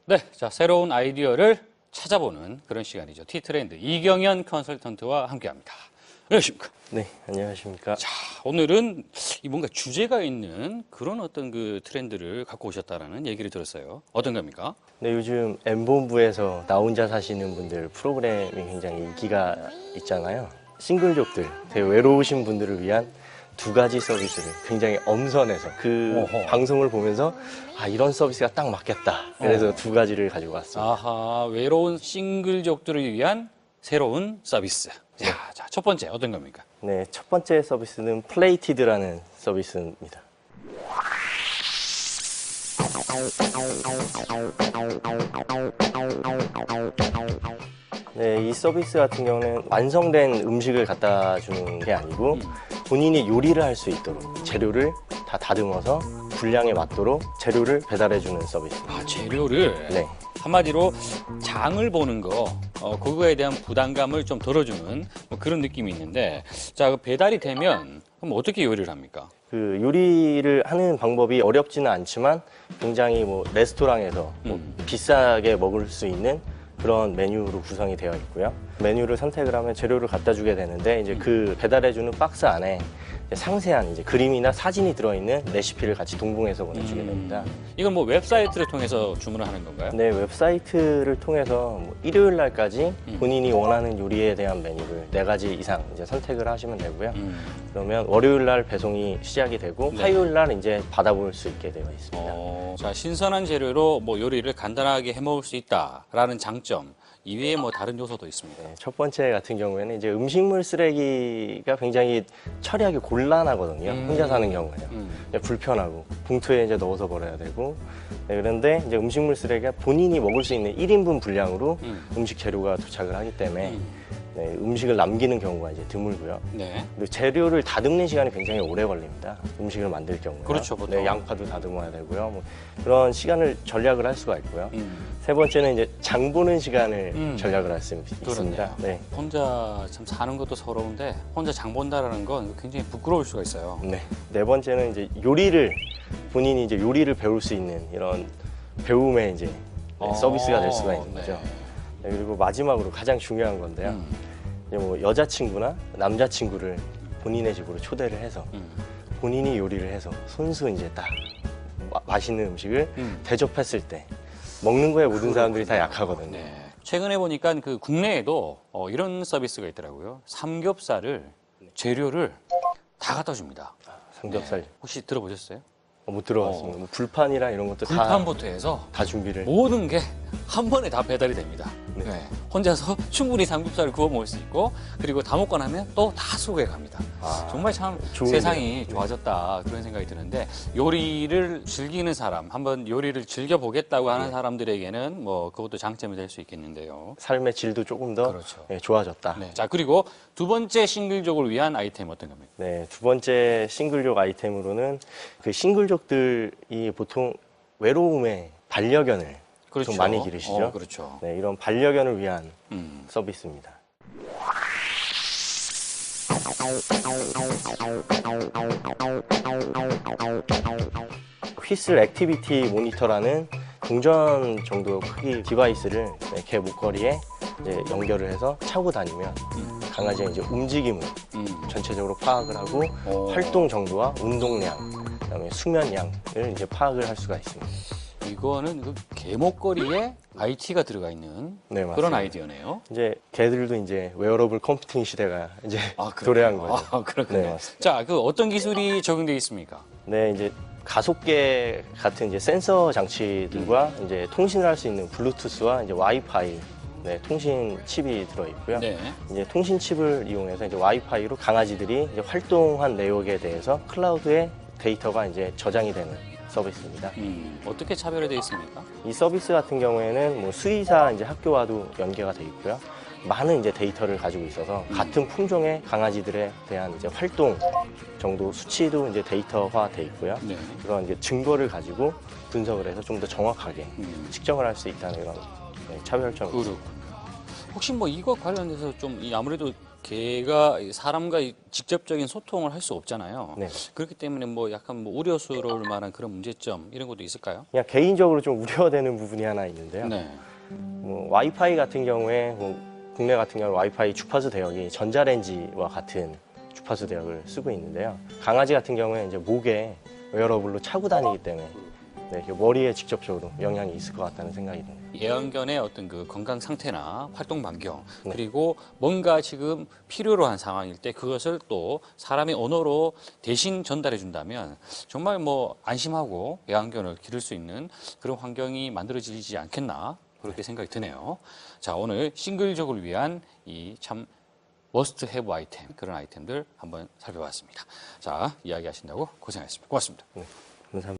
네, 자, 새로운 아이디어를 찾아보는 그런 시간이죠. T트렌드 이경현 컨설턴트와 함께합니다. 안녕하십니까? 네, 안녕하십니까? 자, 오늘은 뭔가 주제가 있는 그런 어떤 그 트렌드를 갖고 오셨다라는 얘기를 들었어요. 어떤 겁니까? 네, 요즘 M본부에서 나 혼자 사시는 분들 프로그램이 굉장히 인기가 있잖아요. 싱글족들, 되게 외로우신 분들을 위한 두 가지 서비스를 굉장히 엄선해서 그 어허. 방송을 보면서 아, 이런 서비스가 딱 맞겠다. 그래서 두 가지를 가지고 왔습니다. 아하, 외로운 싱글족들을 위한 새로운 서비스. 자, 첫 번째 어떤 겁니까? 네, 첫 번째 서비스는 플레이티드라는 서비스입니다. 네, 이 서비스 같은 경우는 완성된 음식을 갖다 주는 게 아니고 본인이 요리를 할 수 있도록 재료를 다 다듬어서 분량에 맞도록 재료를 배달해 주는 서비스입니다. 아, 재료를 네. 한마디로 장을 보는 거, 그거에 대한 부담감을 좀 덜어주는 뭐 그런 느낌이 있는데, 자, 그 배달이 되면 그럼 어떻게 요리를 합니까? 그 요리를 하는 방법이 어렵지는 않지만 굉장히 뭐 레스토랑에서 뭐 비싸게 먹을 수 있는 그런 메뉴로 구성이 되어 있고요. 메뉴를 선택을 하면 재료를 갖다 주게 되는데 이제 그 배달해 주는 박스 안에 이제 상세한 이제 그림이나 사진이 들어있는 레시피를 같이 동봉해서 보내주게 됩니다. 이건 뭐 웹사이트를 통해서 주문을 하는 건가요? 네, 웹사이트를 통해서 뭐 일요일 날까지 본인이 원하는 요리에 대한 메뉴를 4가지 이상 이제 선택을 하시면 되고요. 그러면 월요일 날 배송이 시작이 되고 네. 화요일 날 이제 받아볼 수 있게 되어 있습니다. 자, 신선한 재료로 뭐 요리를 간단하게 해 먹을 수 있다라는 장점 이외에 뭐 다른 요소도 있습니다. 네, 첫 번째 같은 경우에는 이제 음식물 쓰레기가 굉장히 처리하기 곤란하거든요. 혼자 사는 경우에는 불편하고 봉투에 이제 넣어서 버려야 되고. 네, 그런데 이제 음식물 쓰레기가 본인이 먹을 수 있는 1인분 분량으로 음식 재료가 도착을 하기 때문에 네, 음식을 남기는 경우가 이제 드물고요. 네. 그리고 재료를 다듬는 시간이 굉장히 오래 걸립니다. 음식을 만들 경우에. 그렇죠, 보통. 네, 양파도 다듬어야 되고요. 뭐 그런 시간을 절약을 할 수가 있고요. 세 번째는 이제 장 보는 시간을 절약을 할 수 있습니다. 네. 혼자 참 사는 것도 서러운데 혼자 장 본다라는 건 굉장히 부끄러울 수가 있어요. 네. 네 번째는 이제 본인이 이제 요리를 배울 수 있는 이런 배움의 이제 서비스가 될 수가 있는 거죠. 네, 그리고 마지막으로 가장 중요한 건데요. 이제 뭐 여자친구나 남자친구를 본인의 집으로 초대를 해서 본인이 요리를 해서 손수 이제 딱 맛있는 음식을 대접했을 때 먹는 거에 모든 사람들이 다 약하거든요. 네. 최근에 보니까 그 국내에도 이런 서비스가 있더라고요. 삼겹살을 재료를 다 갖다 줍니다. 삼겹살 혹시 들어보셨어요? 못 들어갔습니다. 뭐 불판이랑 이런 것도 불판부터 해서 다 준비를. 모든 게 한 번에 다 배달이 됩니다. 네. 네. 혼자서 충분히 삼겹살을 구워 먹을 수 있고 그리고 다 먹고 나면 또 다 수거해 갑니다. 정말 참 좋은데요. 세상이 좋아졌다 그런 생각이 드는데 요리를 즐기는 사람, 한번 요리를 즐겨보겠다고 하는 사람들에게는 뭐 그것도 장점이 될 수 있겠는데요. 삶의 질도 조금 더 그렇죠. 좋아졌다. 네. 자, 그리고 두 번째 싱글족을 위한 아이템 어떤 겁니까? 네, 두 번째 싱글족 아이템으로는 그 싱글족들이 보통 외로움에 반려견을 좀 많이 기르시죠. 그렇죠. 네, 이런 반려견을 위한 서비스입니다. 휘슬 액티비티 모니터라는 동전 정도 크기 디바이스를 개 목걸이에 이제 연결을 해서 차고 다니면 강아지의 이제 움직임을 전체적으로 파악을 하고 활동 정도와 운동량, 그다음에 수면량을 이제 파악을 할 수가 있습니다. 이거는 그 개목걸이에 IT가 들어가 있는 네, 그런 맞습니다. 아이디어네요. 이제 개들도 이제 웨어러블 컴퓨팅 시대가 이제 도래한 거죠. 아, 그렇군요. 네, 맞습니다. 자, 그 어떤 기술이 적용되어 있습니까? 네, 이제 가속계 같은 이제 센서 장치들과 이제 통신을 할 수 있는 블루투스와 이제 와이파이, 네, 통신 칩이 들어 있고요. 네. 이제 통신 칩을 이용해서 이제 와이파이로 강아지들이 이제 활동한 내역에 대해서 클라우드에 데이터가 이제 저장이 되는 서비스입니다. 어떻게 차별화 되어 있습니까? 이 서비스 같은 경우에는 뭐 수의사 이제 학교와도 연계가 돼 있고요. 많은 이제 데이터를 가지고 있어서 같은 품종의 강아지들에 대한 이제 활동 정도 수치도 이제 데이터화 돼 있고요. 네. 그런 이제 증거를 가지고 분석을 해서 좀 더 정확하게 측정을 할 수 있다는 이런 차별점이 있습니다. 그렇군요. 혹시 뭐 이거 관련해서 좀 아무래도 개가 사람과 직접적인 소통을 할 수 없잖아요. 네. 그렇기 때문에 뭐 약간 뭐 우려스러울 만한 그런 문제점 이런 것도 있을까요? 그냥 개인적으로 좀 우려되는 부분이 하나 있는데요. 네. 뭐 와이파이 같은 경우에 국내 같은 경우 와이파이 주파수 대역이 전자레인지와 같은 주파수 대역을 쓰고 있는데요. 강아지 같은 경우에 이제 목에 웨어러블로 차고 다니기 때문에 네, 머리에 직접적으로 영향이 있을 것 같다는 생각이 듭니다. 애완견의 어떤 그 건강 상태나 활동 반경 네. 그리고 뭔가 지금 필요로 한 상황일 때 그것을 또 사람의 언어로 대신 전달해 준다면 정말 뭐 안심하고 애완견을 기를 수 있는 그런 환경이 만들어지지 않겠나 그렇게 생각이 드네요. 자, 오늘 싱글족을 위한 이 참 머스트 해브 아이템 그런 아이템들 한번 살펴봤습니다. 자, 이야기하신다고 고생하셨습니다. 고맙습니다. 네, 감사합니다.